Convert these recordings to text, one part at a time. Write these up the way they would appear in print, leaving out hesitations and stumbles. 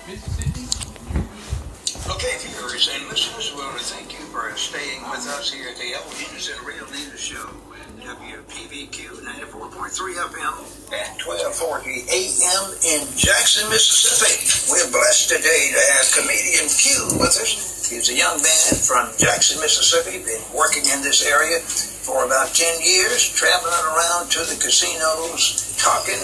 Okay, viewers and listeners, well, thank you for staying with us here at the El News and Real News Show, WPVQ 94.3 FM at 1240 AM in Jackson, Mississippi. We're blessed today to have comedian Q with us. He's a young man from Jackson, Mississippi, been working in this area for about 10 years, traveling around to the casinos, talking,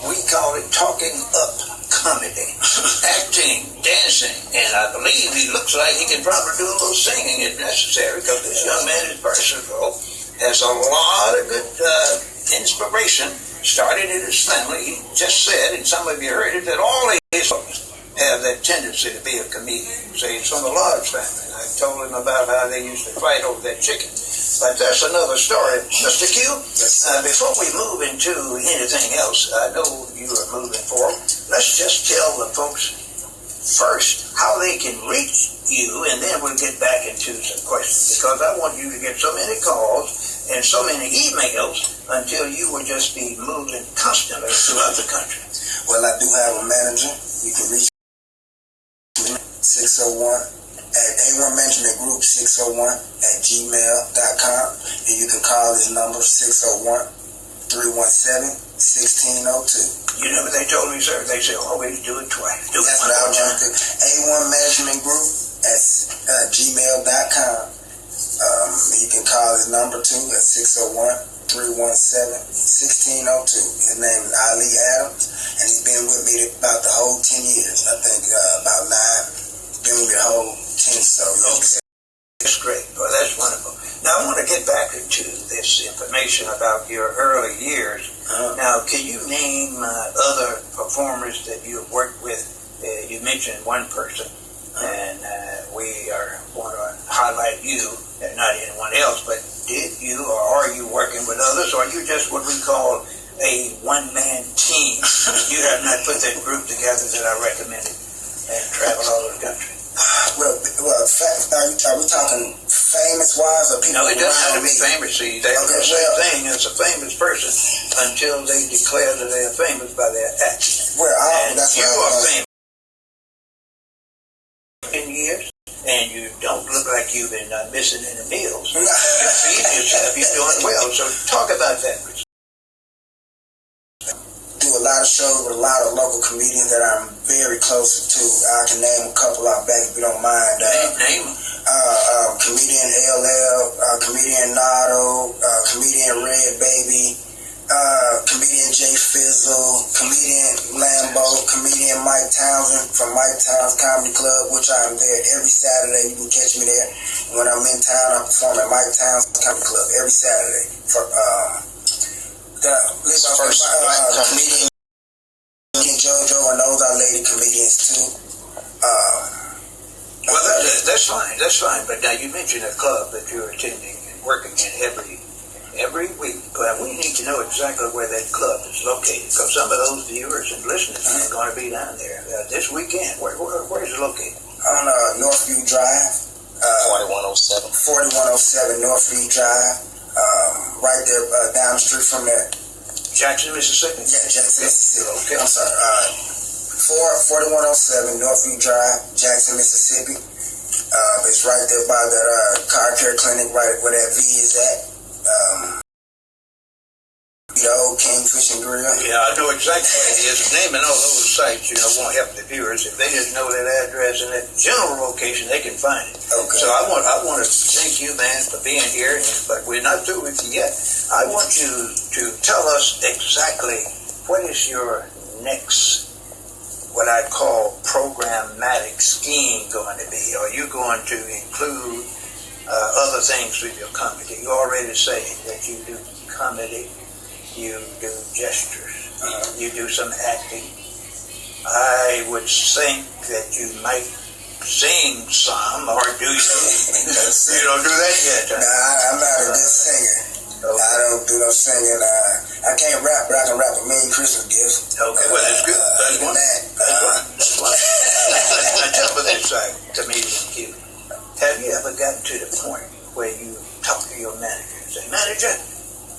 we call it talking up comedy, acting, dancing, and I believe he looks like he can probably do a little singing if necessary, because this young man is versatile, has a lot of good inspiration, started in his family. He just said, and some of you heard it, that all his folks have that tendency to be a comedian. Say it's from the Lodge family. I told him about how they used to fight over that chicken. But that's another story. Mr. Q, before we move into anything else, I know you are moving forward. Let's just tell the folks first how they can reach you, and then we'll get back into some questions, because I want you to get so many calls and so many emails until you will just be moving constantly throughout the country. Well, I do have a manager. You can reach me 601 at A1 Management Group 601 at gmail.com, and you can call this number 601-317-1602. You know what they told me, sir? They said always do it twice. That's what I was trying to do. A1 Management Group at gmail.com. You can call this number too at 601-317-1602. His name is Ali Adams, and he's been with me about the whole 10 years. I think about 9. Been with me the whole 10, so okay. That's great. Well, that's wonderful. Now, I want to get back into this information about your early years. Now, can you name other performers that you've worked with? You mentioned one person, and we want to highlight you and not anyone else, but did you or are you working with others, or are you just what we call a one-man team? You have not put that group together that I recommended and travel all over the country. Well, are we talking famous-wise or people? No, it doesn't have to be famous. See, they do the same thing as a famous person until they declare that they are famous by their actions. Well, that's you are famous in years, and you don't look like you've been missing any meals. You feed yourself, you're doing well. So talk about that. Do a lot of shows with a lot of local comedians that I'm very close to. I can name a couple out back if you don't mind. Name them. Comedian LL, comedian Nardo, comedian Red Baby, comedian Jay Fizzle, comedian Lambo, comedian Mike Townsend from Mike Townsend Comedy Club, which I'm there every Saturday. You can catch me there. When I'm in town, I perform at Mike Townsend Comedy Club every Saturday. Comedian JoJo, and those are lady comedians too. Well, that's fine. But now you mentioned a club that you're attending and working in every week. But we need to know exactly where that club is located, because some of those viewers and listeners are going to be down there this weekend. Where is it located? On Northview Drive. 4107. 4107 Northview Drive. Right there down the street from there. Jackson, Mississippi? Yeah, Jackson, Mississippi. Okay. I'm sorry. 4107 Northview Drive, Jackson, Mississippi. It's right there by the car care clinic, right where that V is at. The old Kingfish and Grill. Yeah, I know exactly what it is. Naming all those sites, won't help the viewers. If they just know that address and that general location, they can find it. Okay. So I want to thank you, man, for being here. But we're not through with you yet. I want you to tell us exactly what is your next, what I call programmatic scheme going to be. Are you going to include other things with your comedy? You already say that you do comedy. You do gestures, you do some acting. I would think that you might sing some, or do you? You don't do that yet? Huh? Nah, I'm not a good singer. Okay. I don't do no singing. I can't rap, but I can rap a million Christmas gifts. Okay, well, that's good. That's one. That's one. Now tell me this, comedian Q. Have you ever gotten to the point where you talk to your manager and say, "Manager,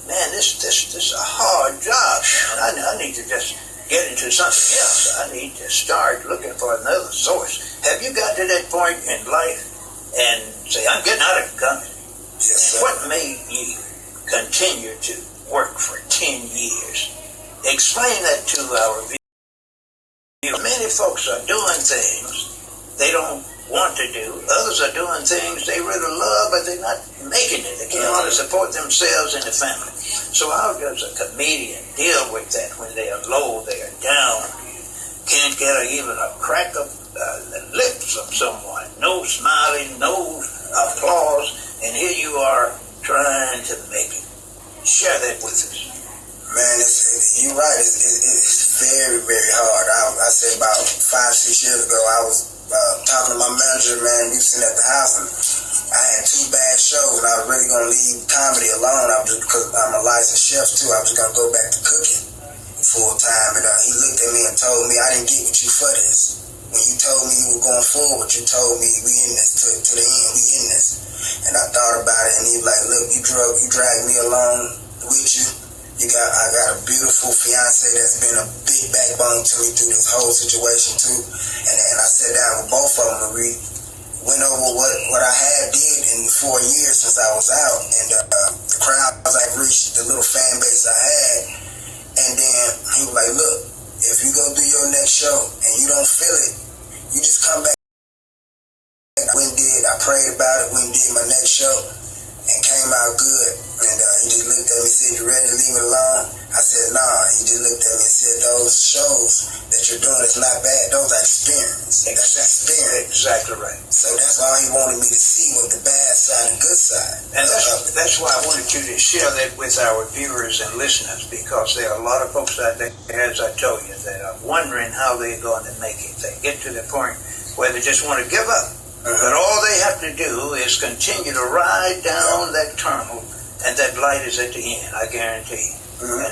man, this is a hard job, man. I need to just get into something else. I need to start looking for another source. Have you got to that point in life and say, I'm getting out of government? Yes, and what made you continue to work for 10 years? Explain that to our viewers. Many folks are doing things they don't want to do. Others are doing things they really love, but they're not making it. They can't really support themselves and the family. So how does a comedian deal with that when they are low, they are down? You can't get even a crack of the lips of someone. No smiling, no applause, and here you are trying to make it. Share that with us. Man, you're right. It's very, very hard. I said about 5-6 years ago, I was talking to my manager, man. We were sitting at the house, and I had 2 bad shows, and I was really going to leave comedy alone. Because I'm a licensed chef, too. I was going to go back to cooking full time. And he looked at me and told me, I didn't get with you for this. When you told me you were going forward, you told me we in this to the end, we in this. And I thought about it, and he was like, look, you dragged me along with you. I got a beautiful fiance that's been a big backbone to me through this whole situation too. And I sat down with both of them and we went over what I had did in the 4 years since I was out. And the crowd was like reached the little fan base I had. And then he was like, look, if you go do your next show and you don't feel it, you just come back. I prayed about it, went and did my next show and came out good. And he just looked at me and said, you ready to leave it alone? I said, nah. He just looked at me and said, those shows that you're doing is not bad. Those are experience. That's experience. Exactly right. So that's why he wanted me to see what the bad side and good side. And that's why I wanted you to share that with our viewers and listeners, because there are a lot of folks out there, as I told you, that are wondering how they're going to make it. They get to the point where they just want to give up. But all they have to do is continue to ride down that tunnel, and that light is at the end, I guarantee. And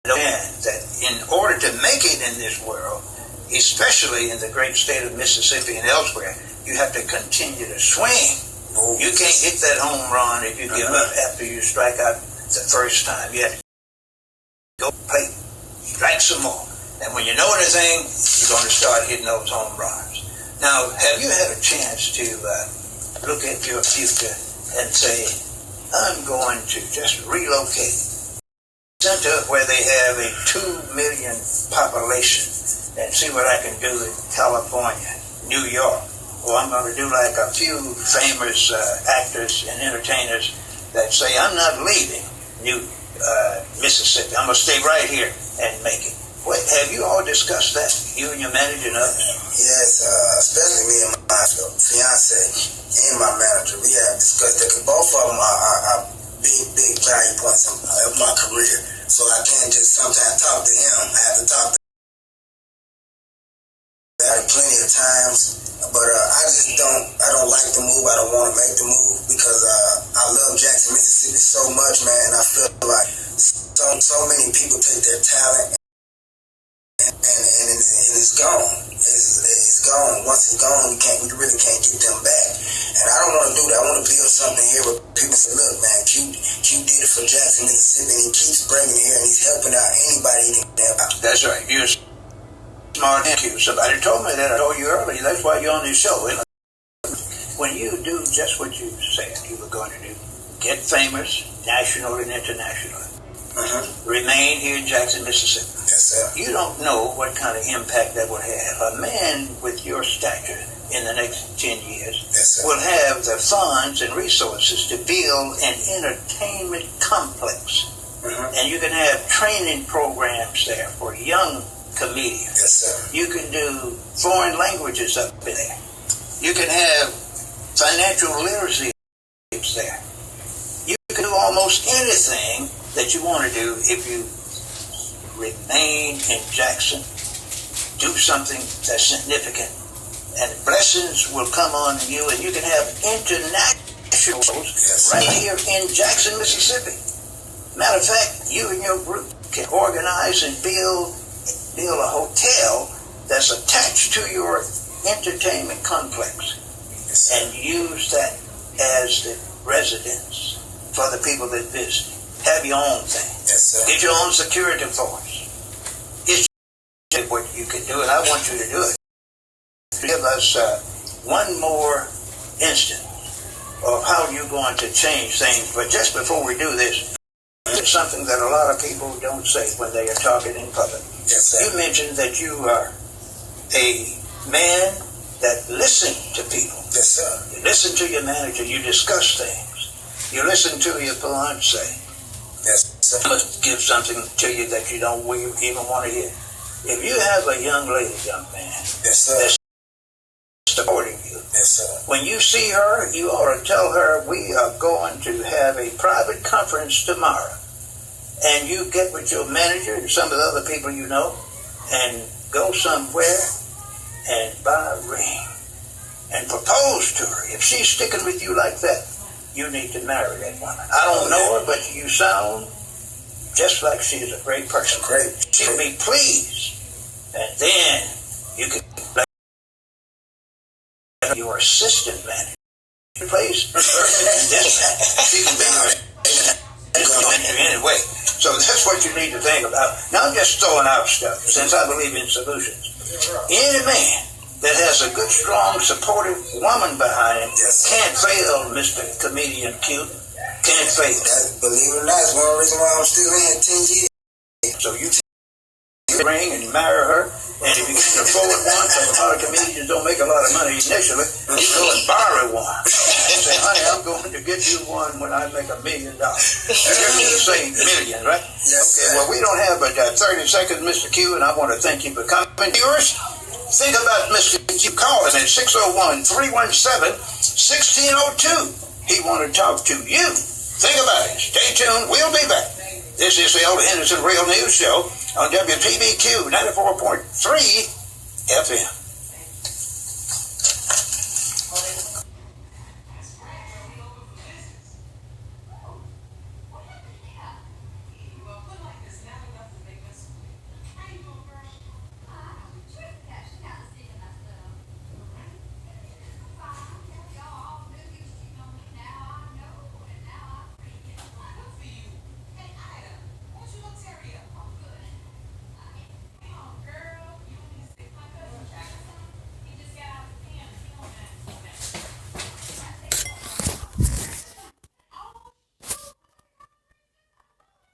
that in order to make it in this world, especially in the great state of Mississippi and elsewhere, you have to continue to swing. You can't hit that home run if you give up after you strike out the first time. You have to go play, strike some more. And when you know anything, you're going to start hitting those home runs. Now, have you had a chance to look at your future and say, I'm going to just relocate center where they have a 2 million population and see what I can do in California, New York? Or I'm going to do like a few famous actors and entertainers that say, I'm not leaving Mississippi. I'm going to stay right here and make it. Have you all discussed that, you and your manager and others? Yes, especially me and my fiance and my manager. We have discussed that because both of them are big value points of my career. So I can't just sometimes talk to him. I have to talk to him plenty of times. But I don't like the move. I don't want to make the move because I love Jackson, Mississippi so much, man. And I feel like so many people take their talent and it's gone. It's gone. Once it's gone, we really can't get them back. And I don't want to do that. I want to build something here where people say, look, man, Q did it for Jackson, Mississippi, and he keeps bringing it here, and he's helping out anybody he can help out. That's right. You're smart. Q. Somebody told me that. I told you earlier. That's why you're on this show. When you do just what you said you were going to do, get famous, national and international, remain here in Jackson, Mississippi. Yes, sir. You don't know what kind of impact that would have. A man with your stature in the next 10 years will have the funds and resources to build an entertainment complex. And you can have training programs there for young comedians. Yes, sir. You can do foreign languages up in there. You can have financial literacy there. You can do almost anything that you want to do if you remain in Jackson, do something that's significant, and blessings will come on you, and you can have international shows right here in Jackson, Mississippi. Matter of fact, you and your group can organize and build a hotel that's attached to your entertainment complex, and use that as the residence for the people that visit. have your own thing. Yes, sir. Get your own security force. It's what you can do, and I want you to do it. Give us one more instance of how you're going to change things. But just before we do this, it's something that a lot of people don't say when they are talking in public. Yes, sir. You mentioned that you are a man that listens to people. Yes, sir. You listen to your manager. You discuss things. You listen to your fiance. Yes, sir. I must give something to you that you don't even want to hear. If you have a young lady, young man, yes, sir, that's supporting you, yes, sir, when you see her, you ought to tell her we are going to have a private conference tomorrow. And you get with your manager and some of the other people you know and go somewhere and buy a ring and propose to her. If she's sticking with you like that, you need to marry that woman. I don't know her, but you sound just like she's a great person. Great. She'll be pleased. And then you can let your assistant manager replace her in this man. She can be your anyway. So that's what you need to think about. Now I'm just throwing out stuff, since I believe in solutions. Any man that has a good, strong, supportive woman behind him can't fail, Mr. Comedian Q. Can't fail. Believe it or not, it's one reason why I'm still in 10 years. So you ring and marry her, and if you can afford one, because a lot of comedians don't make a lot of money initially, you go and borrow one. And say, honey, I'm going to get you one when I make $1 million. You're going to say million, right? Yes, okay, sir. well, we don't have but 30 seconds, Mr. Q, and I want to thank you for coming. Viewers, think about Mr. Q calling at 601-317-1602. He want to talk to you. Think about it. Stay tuned. We'll be back. This is the Elder Henderson Real News Show on WPBQ 94.3 FM.